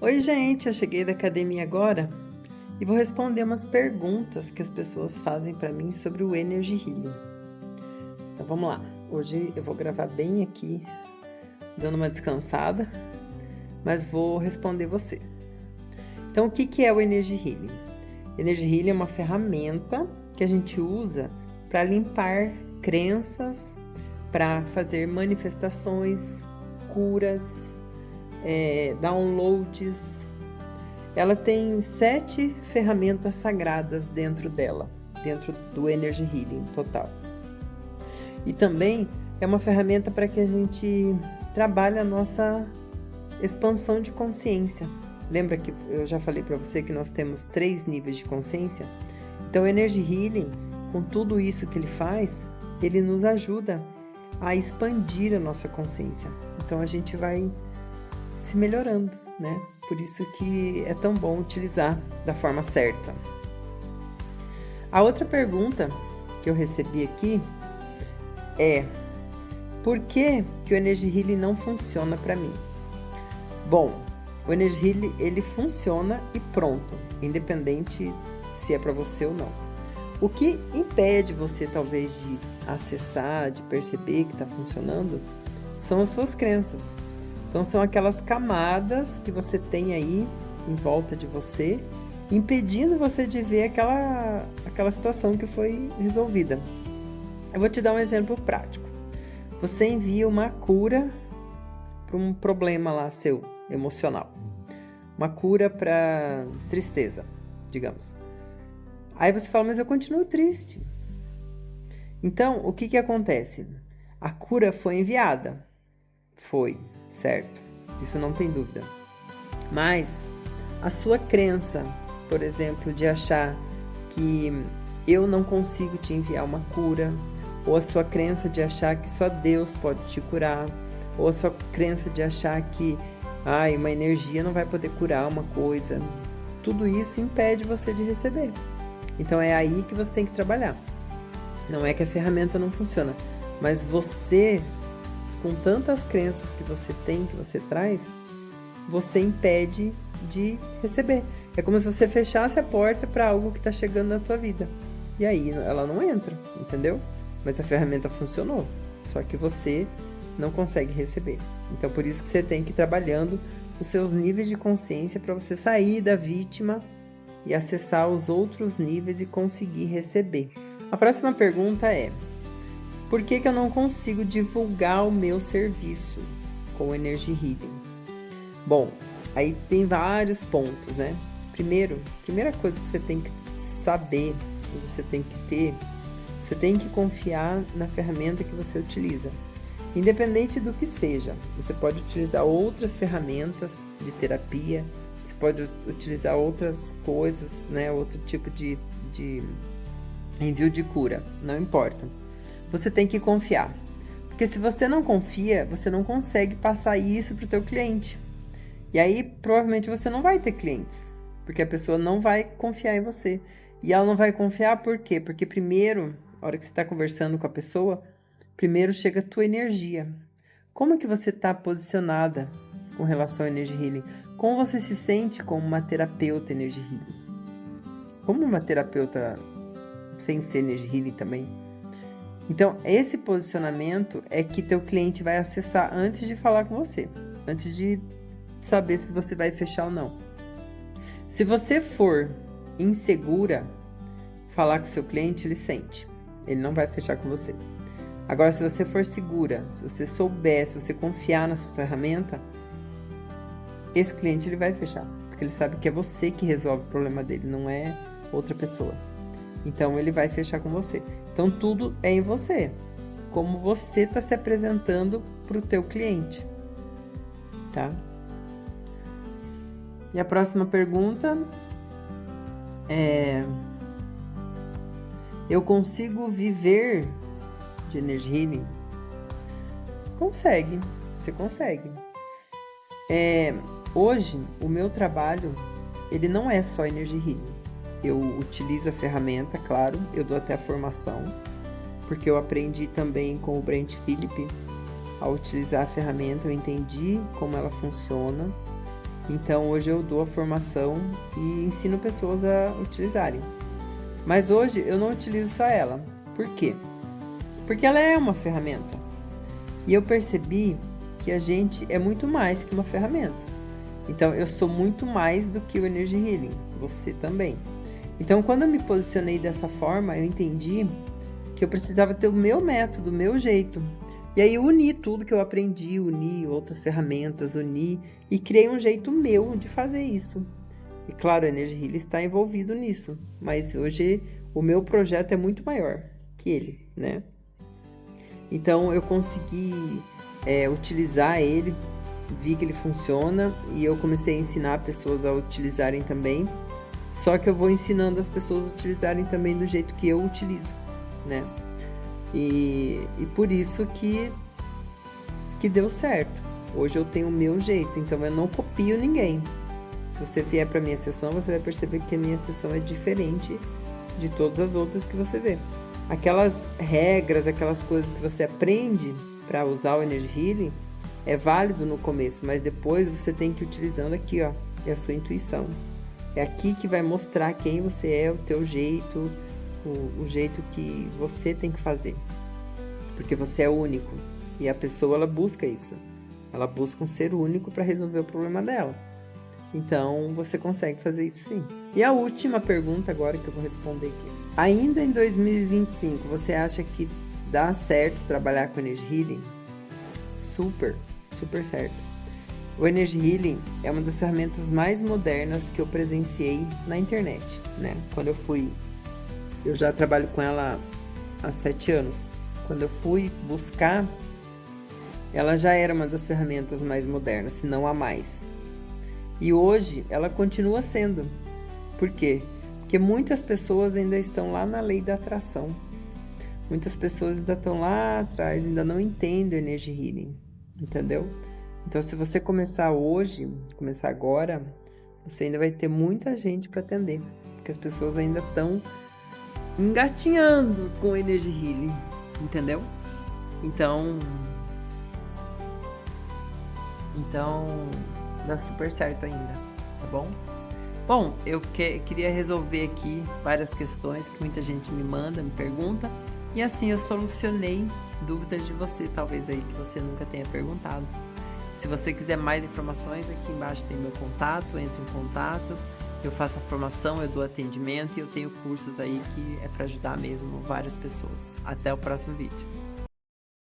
Oi, gente, eu cheguei da academia agora e vou responder umas perguntas que as pessoas fazem para mim sobre o Energy Healing. Então vamos lá. Hoje eu vou gravar bem aqui, dando uma descansada, mas vou responder você. Então, o que é o Energy Healing? Energy Healing é uma ferramenta que a gente usa para limpar crenças, para fazer manifestações, curas, downloads. Ela tem 7 ferramentas sagradas dentro dela, dentro do Energy Healing total. E também é uma ferramenta para que a gente trabalhe a nossa expansão de consciência. Lembra que eu já falei para você que nós temos 3 níveis de consciência? Então, o Energy Healing, com tudo isso que ele faz, ele nos ajuda a expandir a nossa consciência. Então, a gente vai se melhorando, né? Por isso que é tão bom utilizar da forma certa. A outra pergunta que eu recebi aqui é: por que o Energy Healing não funciona para mim? Bom, o Energy Healing, ele funciona e pronto, independente se é para você ou não. O que impede você, talvez, de acessar, de perceber que está funcionando, são as suas crenças. Então, são aquelas camadas que você tem aí em volta de você, impedindo você de ver aquela situação que foi resolvida. Eu vou te dar um exemplo prático. Você envia uma cura para um problema lá seu, emocional. Uma cura para tristeza, digamos. Aí você fala, mas eu continuo triste. Então, o que acontece? A cura foi enviada. Foi, certo? Isso não tem dúvida. Mas a sua crença, por exemplo, de achar que eu não consigo te enviar uma cura, ou a sua crença de achar que só Deus pode te curar, ou a sua crença de achar que uma energia não vai poder curar uma coisa, tudo isso impede você de receber. Então é aí que você tem que trabalhar. Não é que a ferramenta não funciona, mas você, com tantas crenças que você tem, que você traz, você impede de receber. É como se você fechasse a porta para algo que está chegando na tua vida. E aí ela não entra, entendeu? Mas a ferramenta funcionou, só que você não consegue receber. Então, por isso que você tem que ir trabalhando os seus níveis de consciência para você sair da vítima e acessar os outros níveis e conseguir receber. A próxima pergunta é: por que eu não consigo divulgar o meu serviço com o Energy Healing? Bom, aí tem vários pontos, né? Primeira coisa que você tem que saber, que você tem que ter, você tem que confiar na ferramenta que você utiliza. Independente do que seja, você pode utilizar outras ferramentas de terapia, você pode utilizar outras coisas, né? Outro tipo de envio de cura, não importa. Você tem que confiar, porque se você não confia, você não consegue passar isso para o teu cliente. E aí, provavelmente, você não vai ter clientes, porque a pessoa não vai confiar em você. E ela não vai confiar por quê? Porque primeiro, a hora que você está conversando com a pessoa, primeiro chega a tua energia. Como que você está posicionada com relação ao Energy Healing? Como você se sente como uma terapeuta Energy Healing? Como uma terapeuta sem ser Energy Healing também? Então, esse posicionamento é que teu cliente vai acessar antes de falar com você, antes de saber se você vai fechar ou não. Se você for insegura, falar com o seu cliente, ele sente. Ele não vai fechar com você. Agora, se você for segura, se você souber, se você confiar na sua ferramenta, esse cliente ele vai fechar, porque ele sabe que é você que resolve o problema dele, não é outra pessoa. Então, ele vai fechar com você. Então, tudo é em você. Como você está se apresentando para o teu cliente, tá? E a próxima pergunta é: eu consigo viver de Energy Healing? Consegue, você consegue. Hoje, o meu trabalho, ele não é só Energy Healing. Eu utilizo a ferramenta, claro, eu dou até a formação, porque eu aprendi também com o Brent Philip a utilizar a ferramenta, eu entendi como ela funciona. Então hoje eu dou a formação e ensino pessoas a utilizarem. Mas hoje eu não utilizo só ela. Por quê? Porque ela é uma ferramenta. E eu percebi que a gente é muito mais que uma ferramenta. Então eu sou muito mais do que o Energy Healing. Você também. Então quando eu me posicionei dessa forma, eu entendi que eu precisava ter o meu método, o meu jeito. E aí eu uni tudo que eu aprendi, uni outras ferramentas, uni e criei um jeito meu de fazer isso. E claro, a Energy Healing está envolvido nisso, mas hoje o meu projeto é muito maior que ele, né? Então eu consegui utilizar ele, vi que ele funciona e eu comecei a ensinar pessoas a utilizarem também. Só que eu vou ensinando as pessoas a utilizarem também do jeito que eu utilizo, né? E por isso que deu certo. Hoje eu tenho o meu jeito, então eu não copio ninguém. Se você vier para minha sessão, você vai perceber que a minha sessão é diferente de todas as outras que você vê. Aquelas regras, aquelas coisas que você aprende para usar o Energy Healing é válido no começo, mas depois você tem que ir utilizando aqui, ó, é a sua intuição. É aqui que vai mostrar quem você é, o teu jeito, o jeito que você tem que fazer. Porque você é único. E a pessoa, ela busca isso. Ela busca um ser único para resolver o problema dela. Então, você consegue fazer isso sim. E a última pergunta agora que eu vou responder aqui. Ainda em 2025, você acha que dá certo trabalhar com Energy Healing? Super, super certo. O Energy Healing é uma das ferramentas mais modernas que eu presenciei na internet, né? Eu já trabalho com ela há 7 anos. Quando eu fui buscar, ela já era uma das ferramentas mais modernas, se não a mais. E hoje ela continua sendo. Por quê? Porque muitas pessoas ainda estão lá na lei da atração. Muitas pessoas ainda estão lá atrás, ainda não entendem o Energy Healing, entendeu? Então, se você começar hoje, começar agora, você ainda vai ter muita gente para atender, porque as pessoas ainda estão engatinhando com o Energy Healing, entendeu? Então dá super certo ainda, tá bom? Bom, eu queria resolver aqui várias questões que muita gente me manda, me pergunta, e assim eu solucionei dúvidas de você, talvez aí que você nunca tenha perguntado. Se você quiser mais informações, aqui embaixo tem meu contato, entre em contato, eu faço a formação, eu dou atendimento e eu tenho cursos aí que é para ajudar mesmo várias pessoas. Até o próximo vídeo.